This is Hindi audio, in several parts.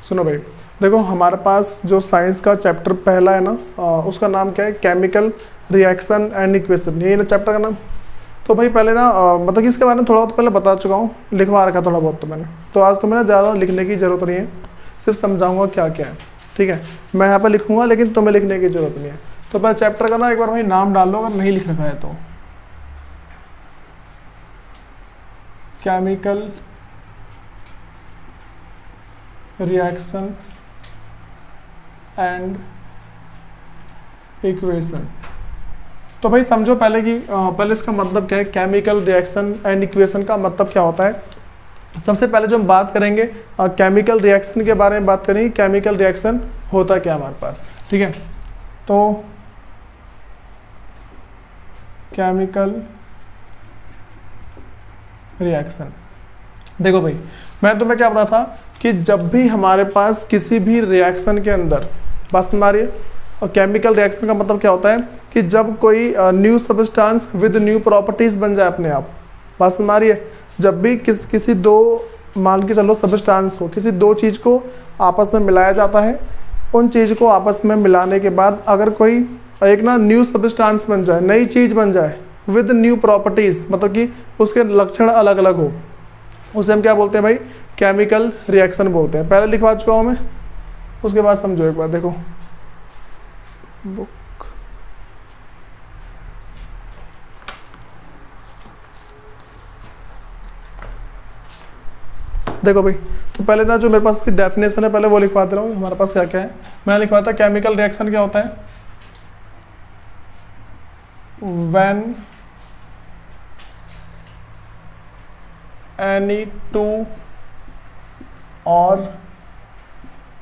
सुनो भाई, देखो हमारे पास जो साइंस का चैप्टर पहला है ना, उसका नाम क्या है, केमिकल रिएक्शन एंड इक्वेशन, यही ना चैप्टर का नाम। तो भाई पहले ना मतलब कि इसके बारे में थोड़ा बहुत पहले बता चुका हूँ, लिखवा रखा थोड़ा बहुत तो मैंने। तो आज तुम्हें ना ज़्यादा लिखने की ज़रूरत नहीं है, सिर्फ समझाऊंगा क्या क्या है। ठीक है, मैं यहाँ पर लिखूंगा लेकिन तुम्हें लिखने की ज़रूरत नहीं है। तो पहले चैप्टर का ना एक बार भाई नाम डाल लो अगर नहीं लिख रखा है तो। Chemical reaction and equation. तो भाई समझो पहले कि पहले इसका मतलब क्या है, केमिकल रिएक्शन एंड इक्वेशन का मतलब क्या होता है। सबसे पहले जो हम बात करेंगे केमिकल रिएक्शन के बारे में बात करेंगे, केमिकल रिएक्शन होता क्या हमारे पास। ठीक है, तो केमिकल रिएक्शन, देखो भाई मैं तुम्हें क्या बता था कि जब भी हमारे पास किसी भी रिएक्शन के अंदर, बस हमारी और केमिकल रिएक्शन का मतलब क्या होता है कि जब कोई new substance with new properties बन जाए अपने आप। बात समझ आ रही है, जब भी किसी दो, मान के चलो सब्सटेंस हो, किसी दो चीज़ को आपस में मिलाया जाता है, उन चीज़ को आपस में मिलाने के बाद अगर कोई एक ना न्यू सब्सटेंस बन जाए, नई चीज़ बन जाए विद न्यू प्रॉपर्टीज, मतलब कि उसके लक्षण अलग अलग हो, उसे हम क्या बोलते हैं भाई, केमिकल रिएक्शन बोलते हैं। पहले लिखवा चुका हूँ मैं, उसके बाद समझो एक बार। देखो बुक, देखो भाई तो पहले ना जो मेरे पास की डेफिनेशन है पहले वो लिखवा दे रहा हूँ। हमारे पास क्या क्या है, मैंने लिखवाया था केमिकल रिएक्शन क्या होता है, व्हेन एनी टू और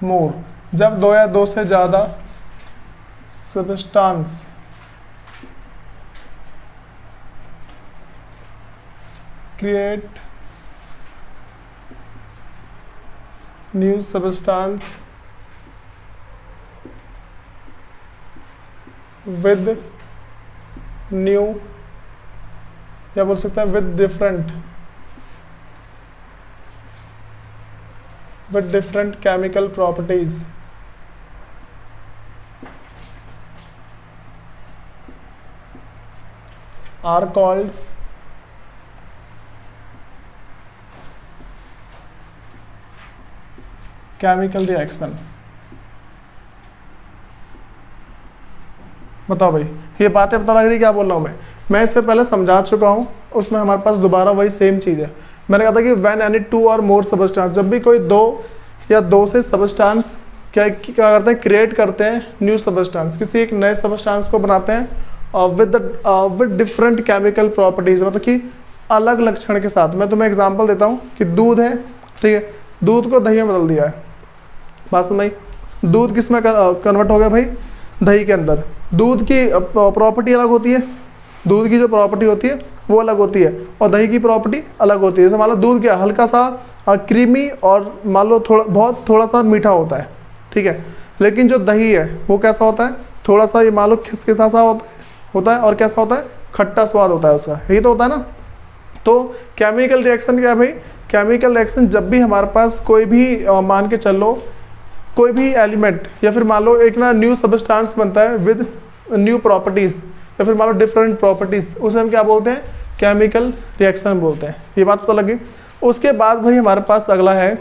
मोर, जब दो या दो से ज़्यादा substance create new substance with new, या बोल सकते हैं with different chemical properties are called chemical reaction. बताओ भाई ये बातें पता लग रही क्या बोल रहा हूँ मैं इससे पहले समझा चुका हूँ, उसमें हमारे पास दोबारा वही सेम चीज़ है। मैंने कहा था कि व्हेन एनी टू और मोर सब्सटेंस, जब भी कोई दो या दो से सब्सटेंस क्या करते हैं, क्रिएट करते हैं न्यू सब्सटेंस, किसी एक नए सब्सटेंस को बनाते हैं विद डिफरेंट केमिकल प्रॉपर्टीज, मतलब कि अलग लक्षण के साथ। मैं तुम्हें एग्जांपल देता हूँ कि दूध है, ठीक है, दूध को दही में बदल दिया है। बात समझ, दूध किस में कन्वर्ट हो गया भाई, दही के अंदर। दूध की प्रॉपर्टी अलग होती है, दूध की जो प्रॉपर्टी होती है वो अलग होती है, और दही की प्रॉपर्टी अलग होती है। जैसे मान लो दूध क्या हल्का सा क्रीमी और मान लो थोड़ा सा मीठा होता है, ठीक है, लेकिन जो दही है वो कैसा होता है, थोड़ा सा ये मान लो खिसखिसा सा होता है और कैसा होता है, खट्टा स्वाद होता है उसका, यही तो होता है ना। तो केमिकल रिएक्शन क्या है भाई, केमिकल रिएक्शन जब भी हमारे पास कोई भी मान के चल लो कोई भी एलिमेंट, या फिर मान लो एक ना न्यू सब्सटेंस बनता है विद न्यू प्रॉपर्टीज, या फिर मान लो डिफरेंट प्रॉपर्टीज, उसे हम क्या बोलते हैं, केमिकल रिएक्शन बोलते हैं। ये बात तो लगी। उसके बाद भाई हमारे पास अगला है,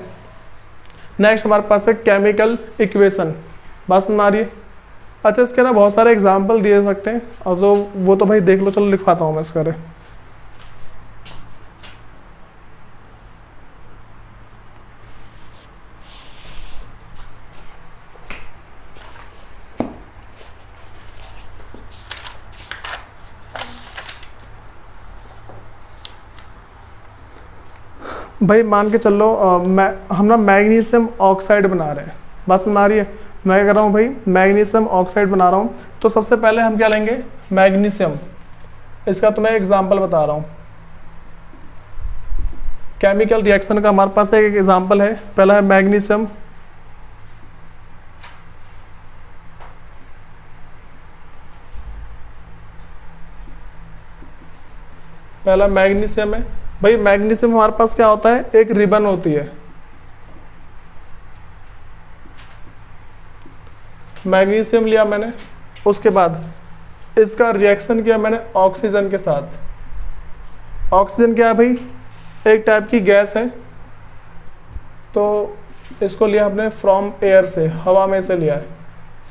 नेक्स्ट हमारे पास है केमिकल इक्वेशन। बात समझ आ रही है। अच्छा इसके ना बहुत सारे एग्जाम्पल दिए सकते हैं, और तो वो तो भाई देख लो, चलो लिखवाता हूँ मैं इसका। भाई मान के चल लो हम ना मैग्नीशियम ऑक्साइड बना रहे हैं। बात समझ आ रही है। मैं क्या कर रहा हूँ भाई, मैग्नीशियम ऑक्साइड बना रहा हूँ। तो सबसे पहले हम क्या लेंगे, मैग्नीशियम। इसका तो मैं एग्जांपल बता रहा हूँ। केमिकल रिएक्शन का हमारे पास एक एग्जांपल है। पहला है मैग्नीशियम, पहला मैग्नीशियम है भाई। मैग्नीशियम हमारे पास क्या होता है, एक रिबन होती है, मैग्नीशियम लिया मैंने, उसके बाद इसका रिएक्शन किया मैंने ऑक्सीजन के साथ। ऑक्सीजन क्या है भाई, एक टाइप की गैस है, तो इसको लिया हमने फ्रॉम एयर से, हवा में से लिया है,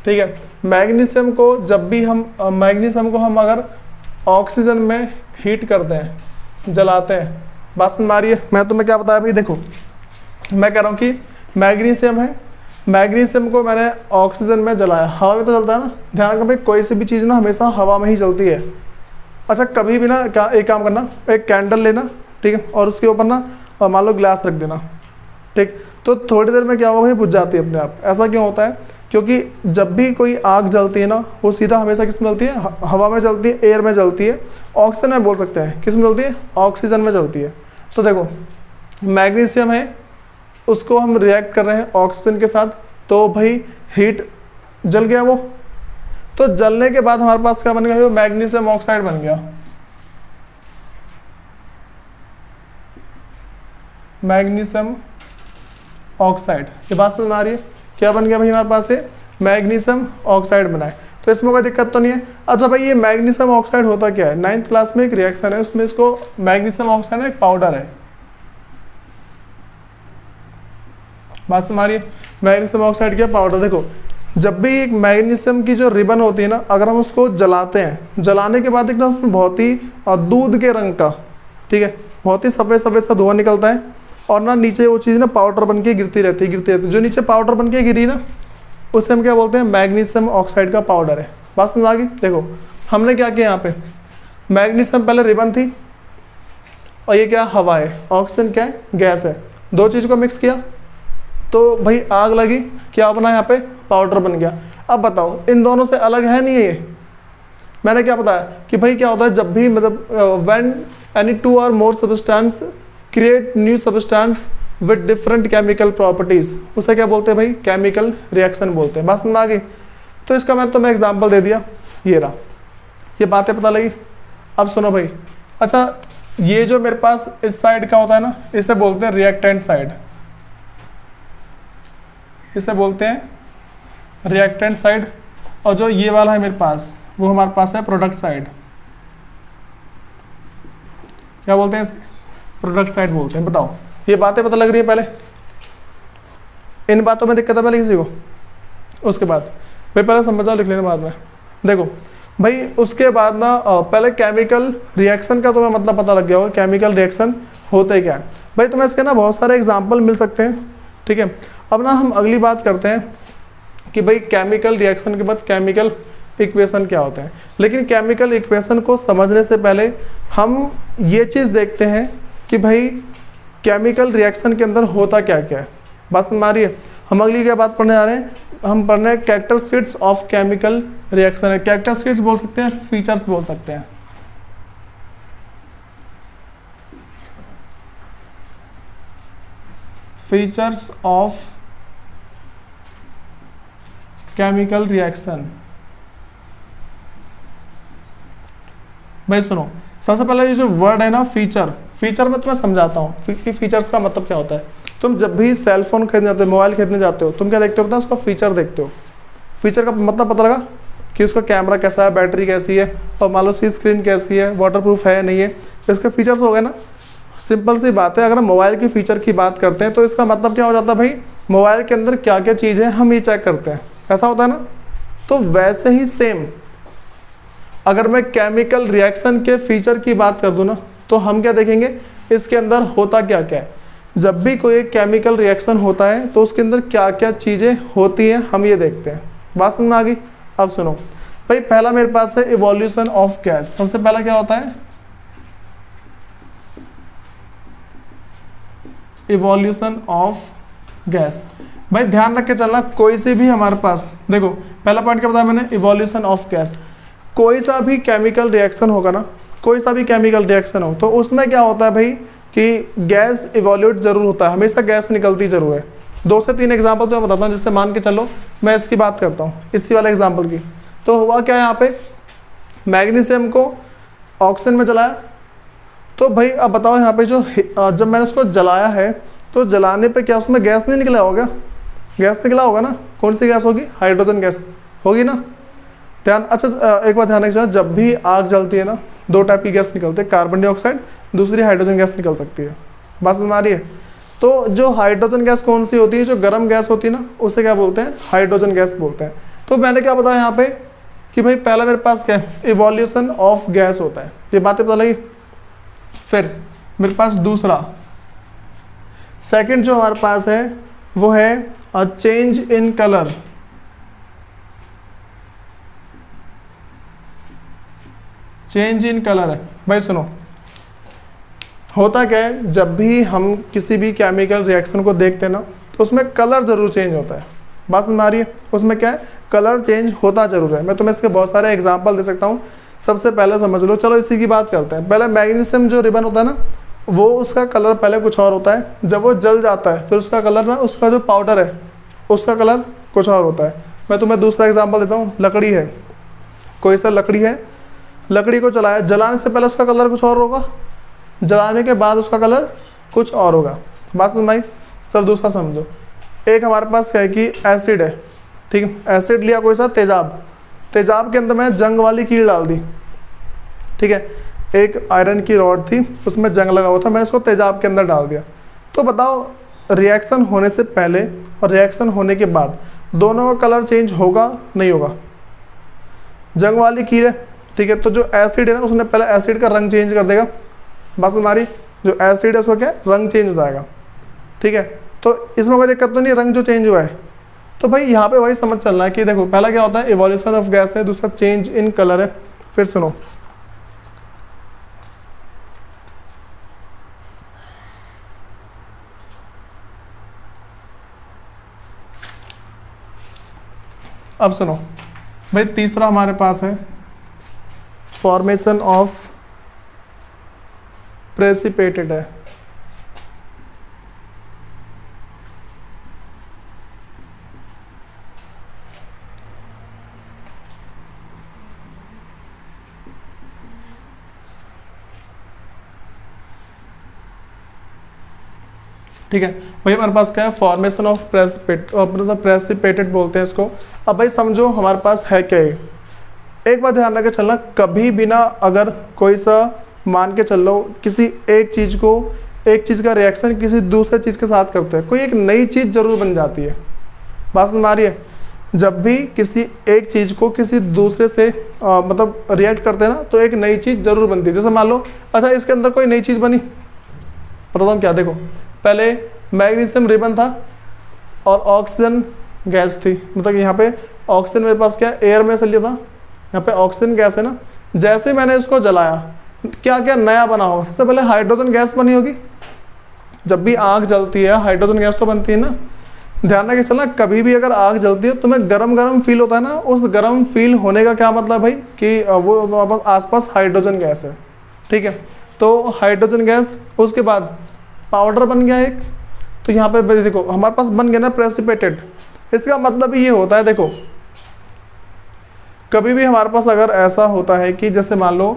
ठीक है। मैग्नीशियम को जब भी हम मैग्नीशियम को हम अगर ऑक्सीजन में हीट करते हैं, जलाते हैं, बात समझ आ रही है। मैं तुम्हें क्या बताया भाई, देखो मैं कह रहा हूँ कि मैग्नीशियम है, मैग्नीशियम को मैंने ऑक्सीजन में जलाया, हवा में तो जलता है ना, ध्यान रखना भाई कोई सी भी चीज़ ना हमेशा हवा में ही जलती है। अच्छा कभी भी ना एक काम करना, एक कैंडल लेना, ठीक है, और उसके ऊपर ना मान लो ग्लास रख देना, ठीक, तो थोड़ी देर में क्या होगा भाई, बुझ जाती है अपने आप। ऐसा क्यों होता है, क्योंकि जब भी कोई आग जलती है ना, वो सीधा हमेशा किस में जलती है, हवा में जलती है, एयर में जलती है, ऑक्सीजन में बोल सकते हैं, किस में जलती है, ऑक्सीजन में जलती है। तो देखो मैग्नीशियम है, उसको हम रिएक्ट कर रहे हैं ऑक्सीजन के साथ, तो भाई हीट जल गया वो, तो जलने के बाद हमारे पास क्या बन गया, मैग्नीशियम ऑक्साइड बन गया। मैग्नीशियम ऑक्साइड, ये बात समझ में आ रही है, क्या बन गया भाई हमारे पास ये मैग्नीशियम ऑक्साइड बना है, तो इसमें कोई दिक्कत तो नहीं है। अच्छा भाई ये मैग्नीशियम ऑक्साइड होता क्या है, 9th क्लास में एक रिएक्शन है, उसमें इसको मैग्नीशियम ऑक्साइड एक पाउडर है, बात समझ आ रही है, मैग्नीशियम ऑक्साइड क्या पाउडर। देखो जब भी एक मैग्नीशियम की जो रिबन होती है ना, अगर हम उसको जलाते हैं, जलाने के बाद एक ना उसमें बहुत ही दूध के रंग का, ठीक है, बहुत ही सफ़ेद सफ़ेद सा धुआं निकलता है, और ना नीचे वो चीज़ ना पाउडर बन के गिरती रहती है, जो नीचे पाउडर बन के गिरी ना, उसे हम क्या बोलते हैं, मैग्नीशियम ऑक्साइड का पाउडर है। बात समझ आ गई। देखो हमने क्या किया, यहाँ पे मैग्नीशियम पहले रिबन थी, और ये क्या हवा है, ऑक्सीजन क्या है, गैस है, दो चीज़ को मिक्स किया, तो भाई आग लगी, क्या बना यहाँ पे, पाउडर बन गया। अब बताओ इन दोनों से अलग है नहीं है ये, मैंने क्या बताया कि भाई क्या होता है, जब भी मतलब when any 2 or more substance create new substance with different chemical properties, उसे क्या बोलते हैं भाई, केमिकल रिएक्शन बोलते हैं। बात समझ आ गई। तो इसका मैं तुम्हें एग्जांपल दे दिया, ये रहा, ये बातें पता लगी। अब सुनो भाई, अच्छा ये जो मेरे पास इस साइड का होता है ना, इसे बोलते हैं रिएक्टेंट साइड, इसे बोलते हैं रिएक्टेंट साइड, और जो ये वाला है मेरे पास, वो हमारे पास है प्रोडक्ट साइड। क्या बोलते हैं इसे, प्रोडक्ट साइड बोलते हैं। बताओ ये बातें पता लग रही है, पहले इन बातों में दिक्कत है पहले किसी को, उसके बाद भाई पहले समझाओ, लिख लेना बाद में। देखो भाई उसके बाद ना पहले केमिकल रिएक्शन का तुम्हें मतलब पता लग गया होगा, केमिकल रिएक्शन होते क्या है भाई, तुम्हें इसके ना बहुत सारे एग्जाम्पल मिल सकते हैं, ठीक है। अब ना हम अगली बात करते हैं कि भाई केमिकल रिएक्शन के बाद केमिकल इक्वेशन क्या होते हैं। लेकिन केमिकल इक्वेशन को समझने से पहले हम ये चीज़ देखते हैं कि भाई केमिकल रिएक्शन के अंदर होता क्या क्या है। बात समझ आ रही है। हम अगली क्या बात पढ़ने जा रहे हैं, हम पढ़ रहे हैं कैरेक्टरिस्टिक्स ऑफ केमिकल रिएक्शन है। कैरेक्टरिस्टिक्स बोल सकते हैं, फीचर्स बोल सकते हैं। Features of chemical reaction. भाई सुनो, सबसे पहले ये जो वर्ड है ना फीचर, फीचर में तुम्हें समझाता हूँ कि फीचर्स का मतलब क्या होता है। तुम जब भी सेल फोन खरीदने जाते हो, मोबाइल खरीदने जाते हो, तुम क्या देखते हो, उसका फीचर देखते हो। फीचर का मतलब पता लगा कि उसका कैमरा कैसा है, बैटरी कैसी है, और मान लो उसकी स्क्रीन कैसी है, वाटरप्रूफ है नहीं है, इसके फीचर्स हो गए ना। सिंपल सी बात है, अगर हम मोबाइल की फीचर की बात करते हैं तो इसका मतलब क्या हो जाता है भाई, मोबाइल के अंदर क्या क्या चीज़ है हम ये चेक करते हैं, ऐसा होता है ना। तो वैसे ही सेम अगर मैं केमिकल रिएक्शन के फीचर की बात कर दूं ना, तो हम क्या देखेंगे, इसके अंदर होता क्या क्या है। जब भी कोई केमिकल रिएक्शन होता है तो उसके अंदर क्या क्या चीज़ें होती हैं हम ये देखते हैं। बात समझ में आ गई। अब सुनो भाई, पहला मेरे पास है इवोल्यूशन ऑफ गैस। सबसे पहला क्या होता है, इवोल्यूशन ऑफ गैस। भाई ध्यान रख के चलना, कोई से भी हमारे पास, देखो पहला पॉइंट क्या बताया मैंने, इवोल्यूशन ऑफ गैस। कोई सा भी केमिकल रिएक्शन होगा ना, कोई सा भी केमिकल रिएक्शन हो, तो उसमें क्या होता है भाई कि गैस इवोल्यूट जरूर होता है, हमेशा गैस निकलती जरूर है। 2 से 3 एग्जाम्पल तो मैं बताता हूँ, जिससे मान के चलो मैं इसकी बात करता हूँ, इसी वाले एग्जाम्पल की। तो हुआ क्या यहाँ पे, मैग्नीशियम को ऑक्सीजन में जलाया, तो भाई अब बताओ यहाँ पे जो जब मैंने उसको जलाया है तो जलाने पे क्या उसमें गैस नहीं निकला होगा, गैस निकला होगा ना। कौन सी गैस होगी, हाइड्रोजन गैस। होगी ना। ध्यान, अच्छा एक बात ध्यान रखना, जब भी आग जलती है ना, दो टाइप की गैस निकलती है, कार्बन डाइऑक्साइड, दूसरी हाइड्रोजन गैस निकल सकती है। बात समझ में आ रही है। तो जो हाइड्रोजन गैस कौन सी होती है, जो गर्म गैस होती है ना, उसे क्या बोलते हैं, हाइड्रोजन गैस बोलते हैं। तो मैंने क्या बताया यहाँ पे कि भाई पहला मेरे पास क्या है, इवोल्यूशन ऑफ गैस होता है, ये बातें पता लगी। फिर मेरे पास दूसरा, सेकंड जो हमारे पास है वो है change in colour. Change in colour है भाई, सुनो होता क्या है, जब भी हम किसी भी केमिकल रिएक्शन को देखते हैं ना, तो उसमें कलर जरूर चेंज होता है। बात समझ में आ रही है, उसमें क्या है, कलर चेंज होता जरूर है। मैं तुम्हें इसके बहुत सारे एग्जांपल दे सकता हूँ। सबसे पहले समझ लो, चलो इसी की बात करते हैं। पहले मैग्नीशियम जो रिबन होता है ना, वो उसका कलर पहले कुछ और होता है, जब वो जल जाता है फिर उसका कलर ना, उसका जो पाउडर है उसका कलर कुछ और होता है। मैं तुम्हें दूसरा एग्जाम्पल देता हूँ। लकड़ी है, कोई सा लकड़ी है, लकड़ी को जलाया, जलाने से पहले उसका कलर कुछ और होगा, जलाने के बाद उसका कलर कुछ और होगा। बात समझ आई। सर दूसरा समझो, एक हमारे पास क्या है कि एसिड है, ठीक है, एसिड लिया कोई सा तेजाब, तेजाब के अंदर मैं जंग वाली कील डाल दी, ठीक है, एक आयरन की रॉड थी उसमें जंग लगा हुआ था, मैंने इसको तेजाब के अंदर डाल दिया। तो बताओ रिएक्शन होने से पहले और रिएक्शन होने के बाद दोनों का कलर चेंज होगा नहीं होगा। जंग वाली कील है, ठीक है, तो जो एसिड है ना, उसने पहले एसिड का रंग चेंज कर देगा। बस हमारी जो एसिड है उसका क्या है, रंग चेंज हो जाएगा, ठीक है। तो इसमें कोई दिक्कत तो नहीं, रंग जो चेंज हुआ है। तो भाई यहाँ पे वही समझ चलना है कि देखो पहला क्या होता है, इवोल्यूशन ऑफ गैस है, दूसरा चेंज इन कलर है। फिर सुनो, अब सुनो भाई, तीसरा हमारे पास है फॉर्मेशन ऑफ प्रेसिपिटेट है। ठीक है भाई, हमारे पास क्या है, फॉर्मेशन ऑफ प्रेसिपिटेट, मतलब प्रेसिपिटेट बोलते हैं इसको। अब भाई समझो हमारे पास है क्या ये, एक बात ध्यान रखकर चलना, कभी भी ना अगर कोई सा मान के चल लो, किसी एक चीज़ को, एक चीज़ का रिएक्शन किसी दूसरे चीज़ के साथ करते हैं, कोई एक नई चीज़ जरूर बन जाती है। बात समझ में आ रही है। जब भी किसी एक चीज़ को किसी दूसरे से मतलब रिएक्ट करते हैं ना, तो एक नई चीज़ जरूर बनती है। जैसे मान लो, अच्छा इसके अंदर कोई नई चीज़ बनी, बताता हूँ क्या। देखो पहले मैग्नीशियम रिबन था और ऑक्सीजन गैस थी, मतलब यहाँ पे ऑक्सीजन मेरे पास क्या एयर में से लिया था, यहाँ पे ऑक्सीजन गैस है ना। जैसे मैंने इसको जलाया, क्या क्या नया बना होगा, सबसे पहले हाइड्रोजन गैस बनी होगी। जब भी आग जलती है हाइड्रोजन गैस तो बनती है ना। ध्यान रखे चलना, कभी भी अगर आग जलती है तो तुम्हें गरम गरम फील होता है ना, उस गरम फील होने का क्या मतलब भाई कि वो आसपास हाइड्रोजन गैस है, ठीक है। तो हाइड्रोजन गैस, उसके बाद पाउडर बन गया एक, तो यहाँ पे देखो हमारे पास बन गया ना प्रेसिपिटेट। इसका मतलब ये होता है, देखो कभी भी हमारे पास अगर ऐसा होता है कि जैसे मान लो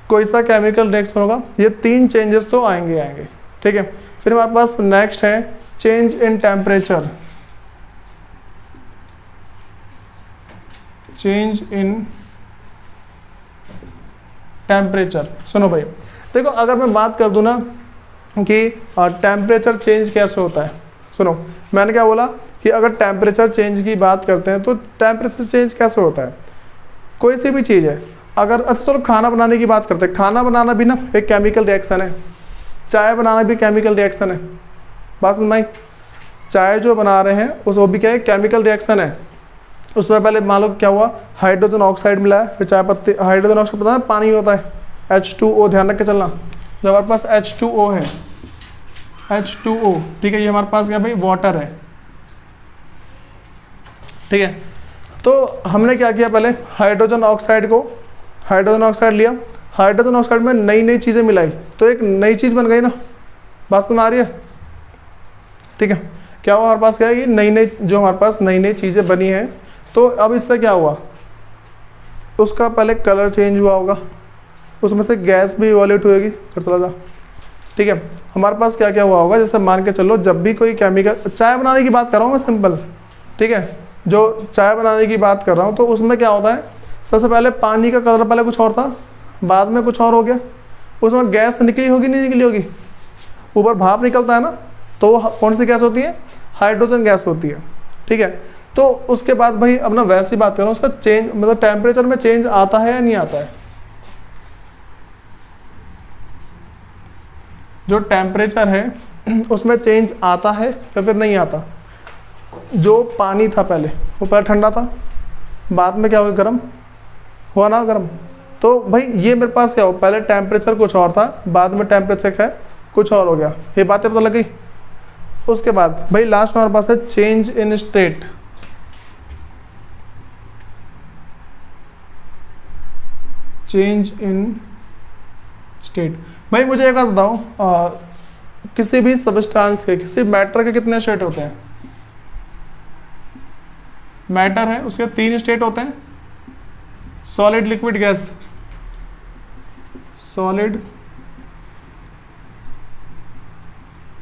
कोई सा केमिकल रिएक्शन होगा, ये तीन चेंजेस तो आएंगे, ठीक है। फिर हमारे पास नेक्स्ट है change in temperature, change in temperature. सुनो भाई, देखो अगर मैं बात कर दूं ना कि टेम्परेचर चेंज कैसे होता है, सुनो मैंने क्या बोला कि अगर टेम्परेचर चेंज की बात करते हैं तो टेम्परेचर चेंज कैसे होता है, कोई सी भी चीज़ है। अगर अच्छा चलो खाना बनाने की बात करते हैं, खाना बनाना भी ना एक केमिकल रिएक्शन है, चाय बनाना भी केमिकल रिएक्शन है। बात समझ में आई। चाय जो बना रहे हैं उस वो भी क्या है, केमिकल रिएक्शन है। उसमें पहले मान लो क्या हुआ, हाइड्रोजन ऑक्साइड मिला है, फिर चाय पत्ती, हाइड्रोजन ऑक्साइड पता है पानी होता है, H2O, ध्यान रख के चलना। जब हमारे पास H2O है, H2O, ठीक है, ये हमारे पास क्या भाई वाटर है, ठीक है। तो हमने क्या किया, पहले हाइड्रोजन ऑक्साइड लिया, हाइड्रोजन ऑक्साइड में नई नई चीज़ें मिलाई, तो एक नई चीज़ बन गई ना। बात समझ आ रही है, ठीक है। क्या हुआ हमारे पास, क्या है कि नई नई जो हमारे पास नई नई चीज़ें बनी हैं, तो अब इससे क्या हुआ, उसका पहले कलर चेंज हुआ होगा, उसमें से गैस भी इवोल्यूट होगी, फिर चला जा, ठीक है। हमारे पास क्या क्या हुआ होगा, जैसे मान के चलो जब भी कोई केमिकल, चाय बनाने की बात कर रहा हूँ मैं सिंपल, ठीक है, जो चाय बनाने की बात कर रहा हूँ, तो उसमें क्या होता है, सबसे पहले पानी का कलर पहले कुछ और था, बाद में कुछ और हो गया, उसमें गैस निकली होगी नहीं निकली होगी, ऊपर भाप निकलता है ना, तो कौन सी गैस होती है, हाइड्रोजन गैस होती है, ठीक है। तो उसके बाद भाई अब ना वैसी बात कर रहा हूँ, उसका चेंज मतलब टेम्परेचर में चेंज आता है या नहीं आता है, जो टेम्परेचर है उसमें चेंज आता है या फिर नहीं आता। जो पानी था पहले वो पहले ठंडा था, बाद में क्या हुआ, गर्म हुआ ना, गर्म। तो भाई ये मेरे पास क्या हो, पहले टेम्परेचर कुछ और था, बाद में टेम्परेचर क्या है कुछ और हो गया, ये बातें पता लग गई। उसके बाद भाई लास्ट में हमारे पास है change in state. Change in state, भाई मुझे एक बात बताओ, किसी भी सबस्टांस के, किसी मैटर के कितने स्टेट होते हैं, मैटर है उसके 3 स्टेट होते हैं, solid, liquid, gas. Solid,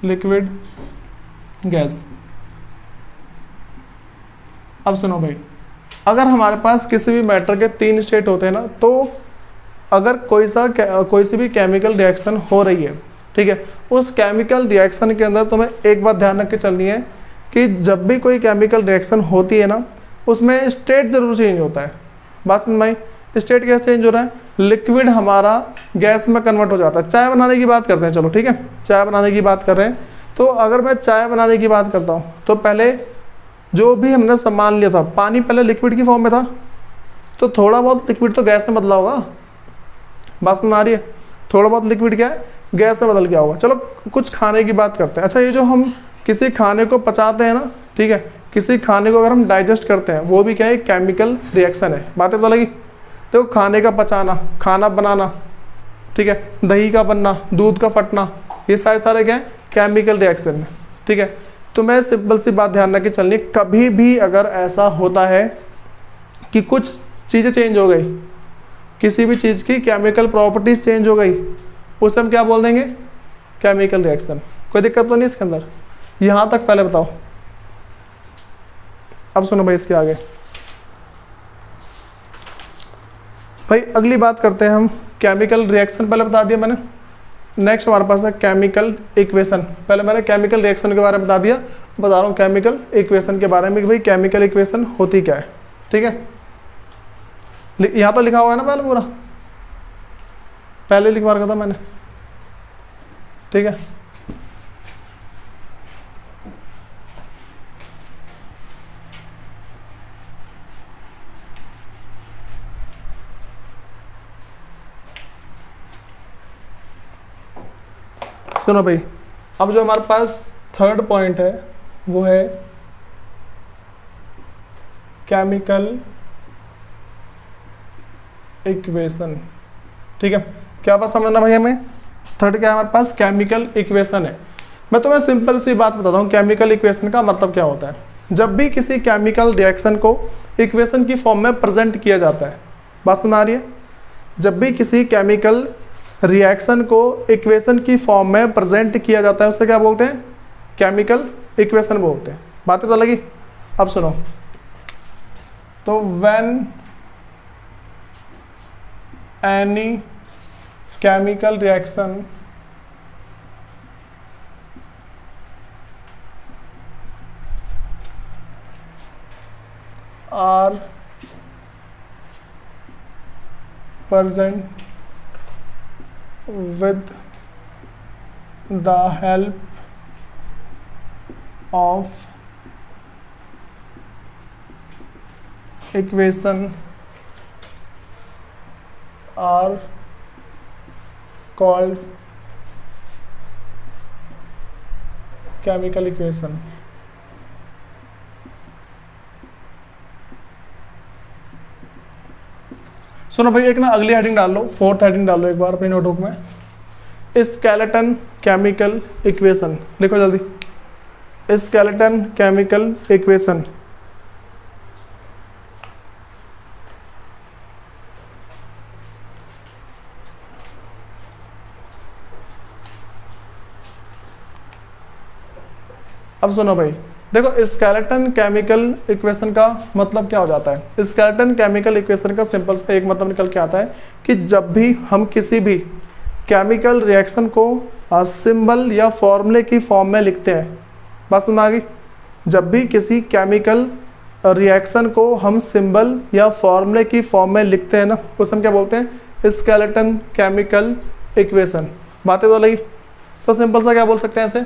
liquid, gas. अब सुनो भाई, अगर हमारे पास किसी भी मैटर के 3 स्टेट होते हैं ना, तो अगर कोई सी भी केमिकल रिएक्शन हो रही है, ठीक है, उस केमिकल रिएक्शन के अंदर तुम्हें एक बात ध्यान रख के चलनी है कि जब भी कोई केमिकल रिएक्शन होती है ना, उसमें स्टेट जरूर चेंज होता है। बात समझ में आई? स्टेट कैसे चेंज हो रहा है, लिक्विड हमारा गैस में कन्वर्ट हो जाता है। चाय बनाने की बात करते हैं, चलो ठीक है, चाय बनाने की बात कर रहे हैं, तो अगर मैं चाय बनाने की बात करता हूँ, तो पहले जो भी हमने सामान लिया था, पानी पहले लिक्विड की फॉर्म में था, तो थोड़ा बहुत लिक्विड तो गैस में बदला होगा। बात में आ रही है, थोड़ा बहुत लिक्विड क्या है, गैस में बदल गया होगा। चलो कुछ खाने की बात करते हैं। अच्छा, ये जो हम किसी खाने को पचाते हैं ना, ठीक है, किसी खाने को अगर हम डाइजेस्ट करते हैं, वो भी क्या है, केमिकल रिएक्शन है। बातें तो लगी। देखो, खाने का पचाना, खाना बनाना, ठीक है, दही का बनना, दूध का फटना, ये सारे क्या है, केमिकल रिएक्शन है, ठीक है। तो मैं सिंपल सी बात ध्यान रख के चलनी, कभी भी अगर ऐसा होता है कि कुछ चीज़ें चेंज हो गई, किसी भी चीज़ की केमिकल प्रॉपर्टीज चेंज हो गई, उसे हम क्या बोल देंगे, केमिकल रिएक्शन। कोई दिक्कत तो नहीं इसके अंदर, यहाँ तक पहले बताओ। अब सुनो भाई इसके आगे, भाई अगली बात करते हैं हम, केमिकल रिएक्शन पहले बता दिया मैंने। नेक्स्ट हमारे पास है केमिकल इक्वेशन। पहले मैंने केमिकल रिएक्शन के बारे में बता दिया, बता रहा हूँ केमिकल इक्वेशन के बारे में कि भाई केमिकल इक्वेशन होती क्या है, ठीक है। यहाँ तो लिखा हुआ है ना पहले, पूरा पहले लिखवा रखा था मैंने, ठीक है। सुनो भाई, अब जो हमारे पास थर्ड पॉइंट है वो है केमिकल इक्वेशन, ठीक है। क्या बात समझना भाई हमें, थर्ड क्या है हमारे पास, केमिकल इक्वेशन है। मैं तुम्हें सिंपल सी बात बताता हूँ, केमिकल इक्वेशन का मतलब क्या होता है। जब भी किसी केमिकल रिएक्शन को इक्वेशन की फॉर्म में प्रेजेंट किया जाता है, बात समझ आ रही है, जब भी किसी केमिकल रिएक्शन को इक्वेशन की फॉर्म में प्रेजेंट किया जाता है, उसे क्या बोलते हैं, केमिकल इक्वेशन बोलते हैं। बातें तो लगी। अब सुनो, तो when any chemical reaction are present with the help of equation are called chemical equation। सुनो भाई, एक ना अगली हेडिंग डाल लो, फोर्थ हेडिंग डाल लो एक बार अपनी नोटबुक में, स्केलेटन केमिकल इक्वेशन। लिखो जल्दी, स्केलेटन केमिकल इक्वेशन। अब सुनो भाई, देखो स्केलेटन केमिकल इक्वेशन का मतलब क्या हो जाता है, स्केलेटन केमिकल इक्वेशन का सिंपल सा एक मतलब निकल के आता है कि जब भी हम किसी भी केमिकल रिएक्शन को सिंबल या फॉर्मूले की फॉर्म में लिखते हैं, बात समझ में आ गई। जब भी किसी केमिकल रिएक्शन को हम सिंबल या फॉर्मूले की फॉर्म में लिखते हैं ना, उसे हम क्या बोलते हैं, स्केलेटन केमिकल इक्वेशन। बातें तो लगी, तो सिंपल सा क्या बोल सकते हैं ऐसे।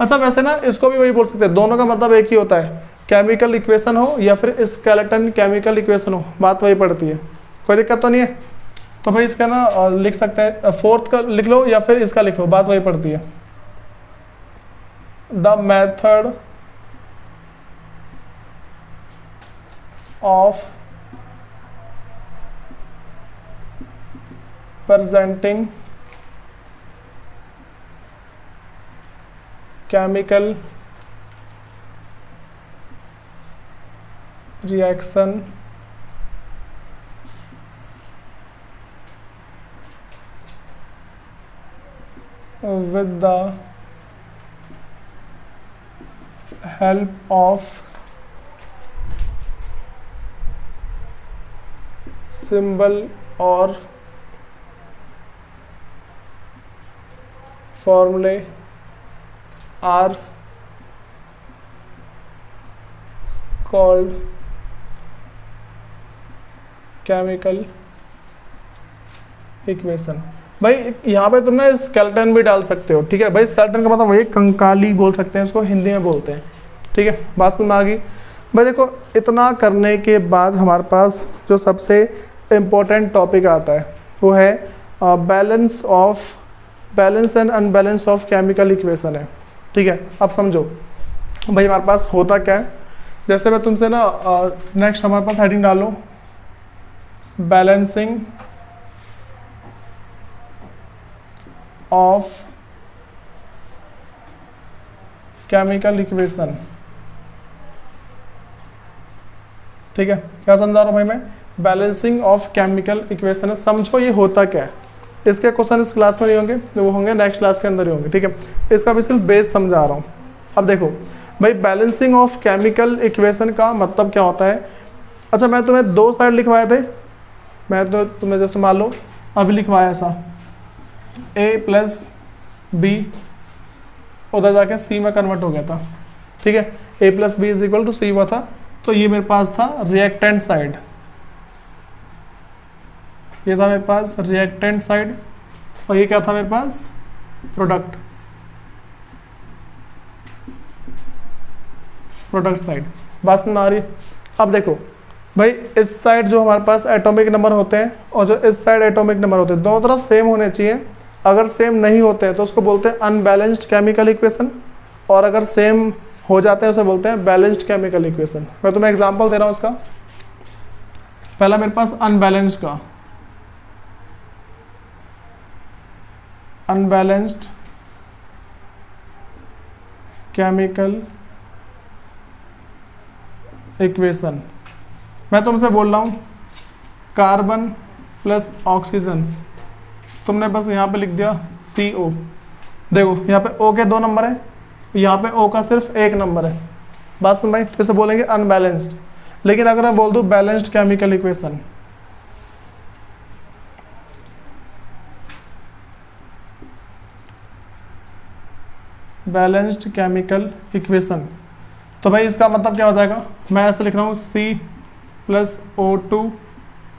अच्छा वैसे ना इसको भी वही बोल सकते हैं, दोनों का मतलब एक ही होता है, केमिकल इक्वेशन हो या फिर स्केलेटन केमिकल इक्वेशन हो, बात वही पड़ती है, कोई दिक्कत तो नहीं है। तो भाई इसका ना लिख सकते हैं, फोर्थ का लिख लो या फिर इसका लिख लो, बात वही पड़ती है। The method of presenting chemical reaction with the help of symbol और फॉर्मूले आर कॉल्ड केमिकल इक्वेशन। भाई यहाँ पे तुम ना स्केलेटन भी डाल सकते हो, ठीक है भाई। स्केलेटन का मतलब वही कंकाली बोल सकते हैं, इसको हिंदी में बोलते हैं, ठीक है, बात समझ में आ गई। भाई देखो इतना करने के बाद हमारे पास जो सबसे इम्पोर्टेंट टॉपिक आता है वो है balance and unbalance of chemical equation है, ठीक है। अब समझो भाई हमारे पास होता क्या है, जैसे मैं तुमसे ना नेक्स्ट हमारे पास हेडिंग डालो बैलेंसिंग ऑफ केमिकल इक्वेशन, ठीक है। क्या समझा रहा हूँ भाई मैं, बैलेंसिंग ऑफ केमिकल इक्वेशन है। समझो ये होता क्या है, इसके क्वेश्चन इस क्लास में नहीं होंगे, वो होंगे नेक्स्ट क्लास के अंदर ही होंगे, ठीक है। इसका भी सिर्फ बेस समझा रहा हूँ। अब देखो भाई बैलेंसिंग ऑफ केमिकल इक्वेशन का मतलब क्या होता है। अच्छा मैं तुम्हें दो साइड लिखवाए थे, मैं तो तुम्हें जैसे मान लो अभी लिखवाया ऐसा a+b उधर जाके c में कन्वर्ट हो गया था, ठीक है। a+b = c हुआ था, तो ये मेरे पास था रिएक्टेंट साइड, ये था मेरे पास रिएक्टेंट साइड, और ये क्या था मेरे पास, प्रोडक्ट साइड। बात समझ आ रही। अब देखो भाई इस साइड जो हमारे पास एटॉमिक नंबर होते हैं और जो इस साइड एटॉमिक नंबर होते हैं, दोनों तरफ सेम होने चाहिए। अगर सेम नहीं होते हैं तो उसको बोलते हैं अनबैलेंस्ड केमिकल इक्वेशन, और अगर सेम हो जाते हैं उसे बोलते हैं बैलेंस्ड केमिकल इक्वेशन। मैं तुम्हें एग्जांपल दे रहा हूं इसका। पहला मेरे पास अनबैलेंस्ड का, अनबैलेंस्ड केमिकल इक्वेशन। मैं तुमसे बोल रहा हूं कार्बन प्लस ऑक्सीजन, तुमने बस यहाँ पे लिख दिया CO। देखो यहाँ पे O के 2 नंबर है, यहाँ पे O का सिर्फ 1 नंबर है। बात समझ में, तो इसे बोलेंगे अनबैलेंस्ड। लेकिन अगर मैं बोल दूं balanced chemical equation, balanced chemical equation, तो भाई इसका मतलब क्या हो जाएगा, मैं ऐसे लिख रहा हूँ C+O2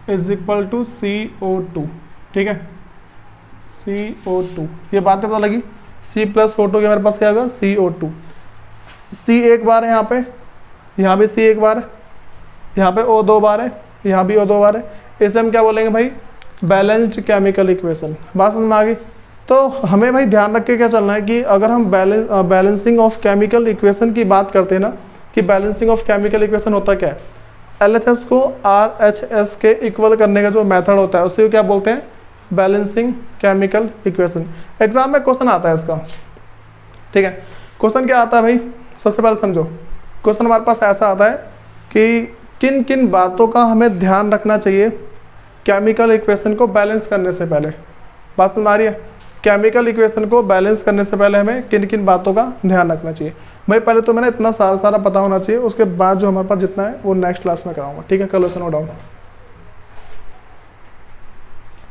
= CO2, ठीक है, CO2। ये बात पता लगी, C+O2 के मेरे पास क्या होगा, CO2। C एक बार है यहाँ पे, यहाँ भी C एक बार है, यहाँ पे O 2 बार है, यहाँ भी O 2 बार है। इसे हम क्या बोलेंगे भाई, बैलेंस्ड केमिकल इक्वेशन। बात समझ में आ गई। तो हमें भाई ध्यान रख के क्या चलना है कि अगर हम बैलेंसिंग ऑफ केमिकल इक्वेशन की बात करते हैं ना, कि बैलेंसिंग ऑफ केमिकल इक्वेशन होता क्या है, LHS को RHS के इक्वल करने का जो मेथड होता है उसे क्या बोलते हैं, बैलेंसिंग केमिकल इक्वेशन। एग्जाम में क्वेश्चन आता है इसका, ठीक है। क्वेश्चन क्या आता है भाई, सबसे पहले समझो क्वेश्चन हमारे पास ऐसा आता है कि किन किन बातों का हमें ध्यान रखना चाहिए केमिकल इक्वेशन को बैलेंस करने से पहले। बात समझ आ रही है। केमिकल इक्वेशन को बैलेंस करने से पहले हमें किन किन बातों का ध्यान रखना चाहिए। भाई पहले तो मैंने इतना सारा पता होना चाहिए, उसके बाद जो हमारे पास जितना है वो नेक्स्ट क्लास में कराऊंगा। ठीक है, कल उसे नोट डाउन।